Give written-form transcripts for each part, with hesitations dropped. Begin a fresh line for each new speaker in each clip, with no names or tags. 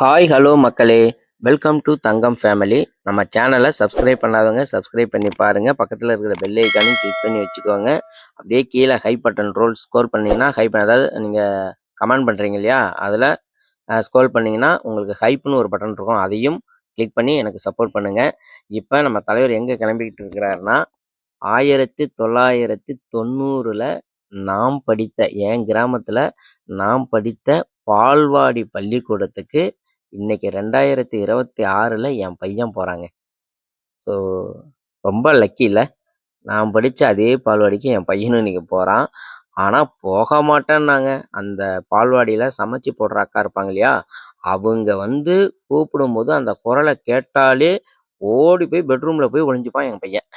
Hi hello மக்களே, welcome to Thangam family. நம்ம சேனலை சப்ஸ்கிரைப் பண்ணாதவங்க சப்ஸ்கிரைப் பண்ணி பாருங்கள். பக்கத்தில் இருக்கிற பெல் ஐக்கானையும் கிளிக் பண்ணி வச்சுக்கோங்க. அப்படியே கீழே ஹை பட்டன் ரோல் ஸ்கோர் பண்ணிங்கன்னா அதாவது நீங்கள் கமெண்ட் பண்ணுறீங்க இல்லையா, அதில் ஸ்க்ரோல் பண்ணிங்கன்னா உங்களுக்கு ஹைப்னு ஒரு பட்டன் இருக்கும், அதையும் கிளிக் பண்ணி எனக்கு சப்போர்ட் பண்ணுங்கள். இப்போ நம்ம தலைவர் எங்கே கிளம்பிக்கிட்டு இருக்கிறாருன்னா, 1990 நாம் படித்த என் கிராமத்தில் நாம் படித்த பால்வாடி பள்ளிக்கூடத்துக்கு இன்னைக்கு 2026 என் பையன் போகிறாங்க. ஸோ ரொம்ப லக்கி இல்லை, நான் படித்த அதே பால்வாடிக்கு என் பையனும் இன்னைக்கு போகிறான். ஆனால் போக மாட்டேன்னாங்க. அந்த பால்வாடியில் சமைச்சு போடுற அக்கா இருப்பாங்க இல்லையா, அவங்க கூப்பிடும்போது அந்த குரலை கேட்டாலே ஓடி போய் பெட்ரூமில் போய் ஒளிஞ்சுப்பான் என் பையன்.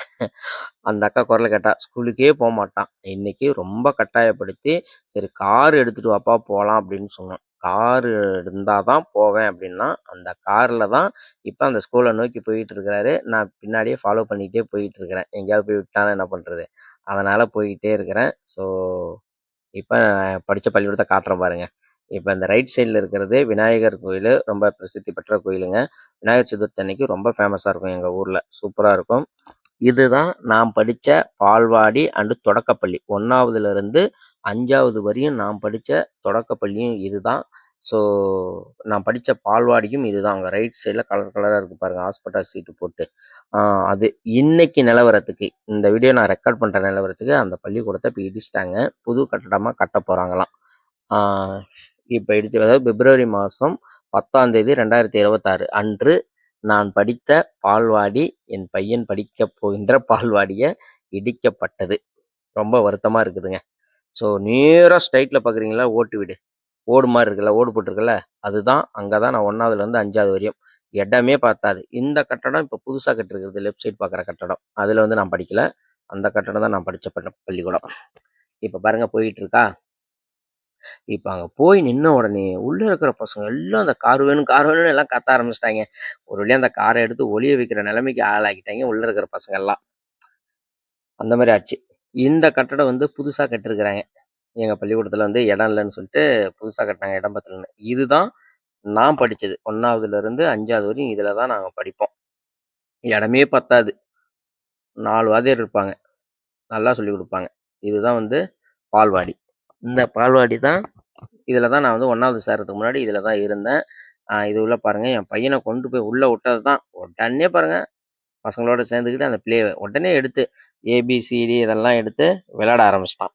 அந்த அக்கா குரலை கேட்டா ஸ்கூலுக்கே போக மாட்டான். இன்னைக்கு ரொம்ப கட்டாயப்படுத்தி, சரி கார் எடுத்துட்டு வாப்பா போகலாம் அப்படின்னு சொன்னோம். காரு இருந்தால் தான் போவேன் அப்படின்னா, அந்த காரில் தான் இப்போ அந்த ஸ்கூலை நோக்கி போயிட்டு இருக்கிறாரு. நான் பின்னாடியே ஃபாலோ பண்ணிக்கிட்டே போயிட்டு இருக்கிறேன். எங்கேயாவது போய் விட்டானா என்ன பண்ணுறது, அதனால் போய்கிட்டே இருக்கிறேன். ஸோ இப்போ படித்த பள்ளிக்கூடத்தை காட்டுறேன் பாருங்க. இப்போ இந்த ரைட் சைடில் இருக்கிறது விநாயகர் கோயில், ரொம்ப பிரசித்தி பெற்ற கோயிலுங்க. விநாயகர் சதுர்த்தி அன்னைக்கு ரொம்ப ஃபேமஸாக இருக்கும் எங்கள் ஊரில், சூப்பராக இருக்கும். இதுதான் நான் படித்த பால்வாடி அண்டு தொடக்கப்பள்ளி. 1வதுலேருந்து 5வது வரையும் நான் படித்த தொடக்கப்பள்ளியும் இதுதான். ஸோ நான் படித்த பால்வாடியும் இதுதான். அங்கே ரைட் சைடில் கலர் கலராக இருக்குது பாருங்கள், ஹாஸ்பிட்டல் சீட்டு போட்டு. அது இன்னைக்கு நிலவரத்துக்கு, இந்த வீடியோ நான் ரெக்கார்ட் பண்ணுற நிலவரத்துக்கு அந்த பள்ளிக்கூடத்தை இப்போ இடிச்சிட்டாங்க. புது கட்டடமாக கட்ட போகிறாங்களாம். இப்போ இடிச்சு, அதாவது பிப்ரவரி மாதம் 10ஆம் தேதி 2026 அன்று நான் படித்த பால்வாடி, என் பையன் படிக்கப் போகின்ற பால்வாடியை இடிக்கப்பட்டது. ரொம்ப வருத்தமாக இருக்குதுங்க. ஸோ நேராக ஸ்ட்ரைட்டில் பார்க்குறீங்களா ஓட்டு வீடு, ஓடு மாதிரி இருக்குல்ல, ஓடு போட்டிருக்குல்ல, அதுதான். அங்கே தான் நான் 1வதுலேருந்து 5வது வரையும் இடமே பார்த்தாது. இந்த கட்டடம் இப்போ புதுசாக கட்டிருக்கிறது, லெஃப்ட் சைடு பார்க்குற கட்டடம், அதில் நான் படிக்கல. அந்த கட்டடம் தான் நான் படித்த பள்ளிக்கூடம். இப்போ பாருங்கள் போயிட்டு இருக்கா. இப்போ அங்கே போய் நின்ன உடனே உள்ளே இருக்கிற பசங்க எல்லாம் அந்த கார் வேணும் கார் வேணும்னு எல்லாம் கத்த ஆரம்பிச்சிட்டாங்க. ஒரு வழியாக அந்த காரை எடுத்து ஒளிய வைக்கிற நிலைமைக்கு ஆளாக்கிட்டாங்க உள்ளே இருக்கிற பசங்க எல்லாம். அந்த மாதிரி ஆச்சு. இந்த கட்டடம் புதுசாக கட்டிருக்கிறாங்க. எங்கள் பள்ளிக்கூடத்தில் இடம் இல்லைன்னு சொல்லிட்டு புதுசாக கட்டினாங்க, இடம் பத்தலன்னு. இதுதான் நான் படித்தது. 1வதுலேருந்து 5வது வரையும் இதில் தான் நாங்கள் படிப்போம். இடமே பத்தாது, 4 வாத்தியார் இருப்பாங்க, நல்லா சொல்லி கொடுப்பாங்க. இதுதான் பால்வாடி. இந்த பால்வாடி தான், இதில் தான் நான் 1வது சேர்றதுக்கு முன்னாடி இதில் தான் இருந்தேன். இது உள்ள பாருங்கள், என் பையனை கொண்டு போய் உள்ளே விட்டது தான் உடனே பாருங்கள், பசங்களோட சேர்ந்துக்கிட்டு அந்த பிளேவை உடனே எடுத்து ஏபிசிடி இதெல்லாம் எடுத்து விளையாட ஆரம்பிச்சிட்டான்.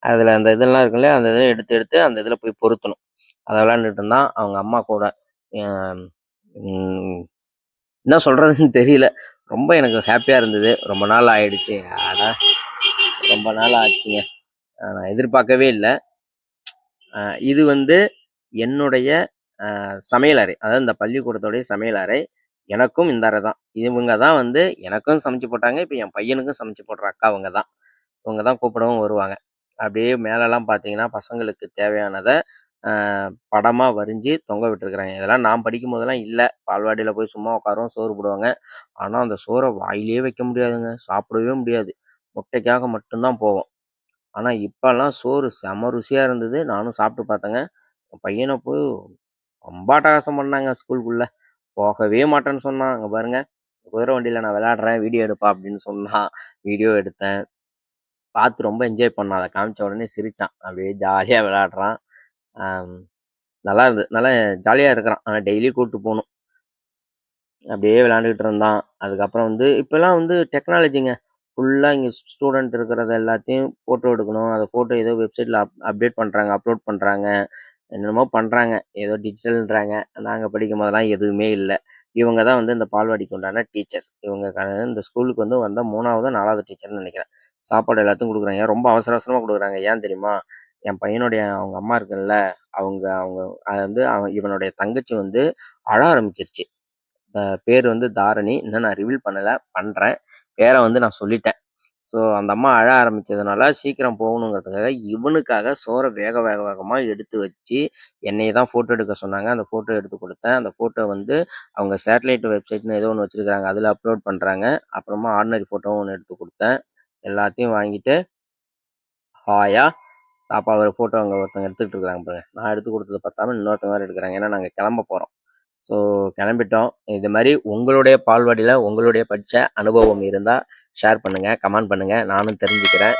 அதில் அந்த இதெல்லாம் இருக்குல்ல, அந்த இதை எடுத்து எடுத்து அந்த இதில் போய் பொருத்தணும். அதை விளையாண்டுட்டு இருந்தான் அவங்க அம்மா கூட. என்ன சொல்கிறதுன்னு தெரியல, ரொம்ப எனக்கு ஹாப்பியாக இருந்தது. ரொம்ப நாள் ஆயிடுச்சு, ஆனால் ரொம்ப நாள் ஆச்சுங்க. நான் எதிர்பார்க்கவே இல்லை. இது என்னுடைய சமையல் அறை, அதாவது இந்த பள்ளிக்கூடத்தோடைய சமையல் அறை. எனக்கும் இந்த அறை தான். இவங்க தான் எனக்கும் சமைச்சு போட்டாங்க. இப்போ என் பையனுக்கும் சமைச்சு போடுற அக்கா அவங்க தான். இவங்க தான் கூப்பிடவும் வருவாங்க. அப்படியே மேலெல்லாம் பார்த்தீங்கன்னா பசங்களுக்கு தேவையானதை படமாக வரைஞ்சி தொங்க விட்டுருக்குறாங்க. இதெல்லாம் நான் படிக்கும் போதெல்லாம் இல்லை. பால்வாடியில் போய் சும்மா உட்காருவோம், சோறு போடுவாங்க. ஆனால் அந்த சோறை வாயிலே வைக்க முடியாதுங்க, சாப்பிடவே முடியாது. முட்டைக்காக மட்டும்தான் போவோம். ஆனால் இப்போல்லாம் சோறு செம ருசியாக இருந்தது. நானும் சாப்பிட்டு பார்த்தேங்க. என் பையனை போய் ரொம்ப அட்டகாசம் பண்ணாங்க ஸ்கூலுக்குள்ளே. போகவே மாட்டேன்னு சொன்னான். அங்கே பாருங்க, குதிரை வண்டியில் நான் விளையாடுறேன், வீடியோ எடுப்பா அப்படின்னு சொன்னான். வீடியோ எடுத்தேன். பார்த்து ரொம்ப என்ஜாய் பண்ணான். அதை காமிச்ச உடனே சிரித்தான். அப்படியே ஜாலியாக விளையாடுறான். நல்லா இருந்தது, நல்லா ஜாலியாக இருக்கிறான். ஆனால் டெய்லி கூப்பிட்டு போகணும். அப்படியே விளையாண்டுக்கிட்டு இருந்தான். அதுக்கப்புறம் இப்போல்லாம் டெக்னாலஜிங்க. ஃபுல்லாக இங்கே ஸ்டூடெண்ட் இருக்கிறத எல்லாத்தையும் ஃபோட்டோ எடுக்கணும். அதை ஃபோட்டோ ஏதோ வெப்சைட்டில் அப்டேட் பண்ணுறாங்க, அப்லோட் பண்ணுறாங்க, என்னென்னமோ பண்ணுறாங்க. ஏதோ டிஜிட்டல்ன்றாங்க. நாங்கள் படிக்கும் போதெல்லாம் எதுவுமே இல்லை. இவங்க தான் இந்த பால்வாடிக்கு உண்டான டீச்சர்ஸ். இவங்க இந்த ஸ்கூலுக்கு வந்த 3வது 4வது டீச்சர்னு நினைக்கிறேன். சாப்பாடு எல்லாத்தையும் கொடுக்குறாங்க. ரொம்ப அவசர அவசரமாக கொடுக்குறாங்க. ஏன் தெரியுமா? என் பையனுடைய அவங்க அம்மா இருக்குல்ல, அவங்க அவங்க அது இவனுடைய தங்கச்சி அழ ஆரம்பிச்சிருச்சு. பேர் தாரணி. இன்னும் நான் ரிவீல் பண்ணலை, பண்ணுறேன். பேரை நான் சொல்லிட்டேன். ஸோ அந்த அம்மா அழ ஆரம்பித்ததுனால சீக்கிரம் போகணுங்கிறதுக்காக இவனுக்காக சோறை வேக வேக வேகமாக எடுத்து வச்சு என்னையை தான் ஃபோட்டோ எடுக்க சொன்னாங்க. அந்த ஃபோட்டோ எடுத்து கொடுத்தேன். அந்த ஃபோட்டோ அவங்க சேட்டலைட் வெப்சைட்னு ஏதோ ஒன்று வச்சுருக்காங்க, அதில் அப்லோட் பண்ணுறாங்க. அப்புறமா ஆர்டினரி ஃபோட்டோவும் ஒன்று எடுத்து கொடுத்தேன். எல்லாத்தையும் வாங்கிட்டு ஹாயாக ஒரு ஃபோட்டோ அங்கே ஒருத்தவங்க எடுத்துக்கிட்டு இருக்காங்க பாருங்க. நான் எடுத்து கொடுத்தது பத்தாம இன்னொருத்தவங்க வேறு எடுக்கிறாங்க. ஏன்னா நாங்கள் கிளம்ப போகிறோம். ஸோ கிளம்பிட்டோம். இது மாதிரி உங்களுடைய பால்வாடியில் உங்களுடைய படித்த அனுபவம் இருந்தால் ஷேர் பண்ணுங்கள், கமெண்ட் பண்ணுங்கள். நானும் தெரிஞ்சுக்கிறேன்.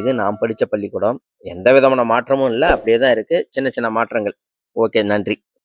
இது நான் படித்த பள்ளிக்கூடம். எந்த விதமான மாற்றமும் இல்லை, அப்படியே தான் இருக்குது. சின்ன சின்ன மாற்றங்கள். ஓகே, நன்றி.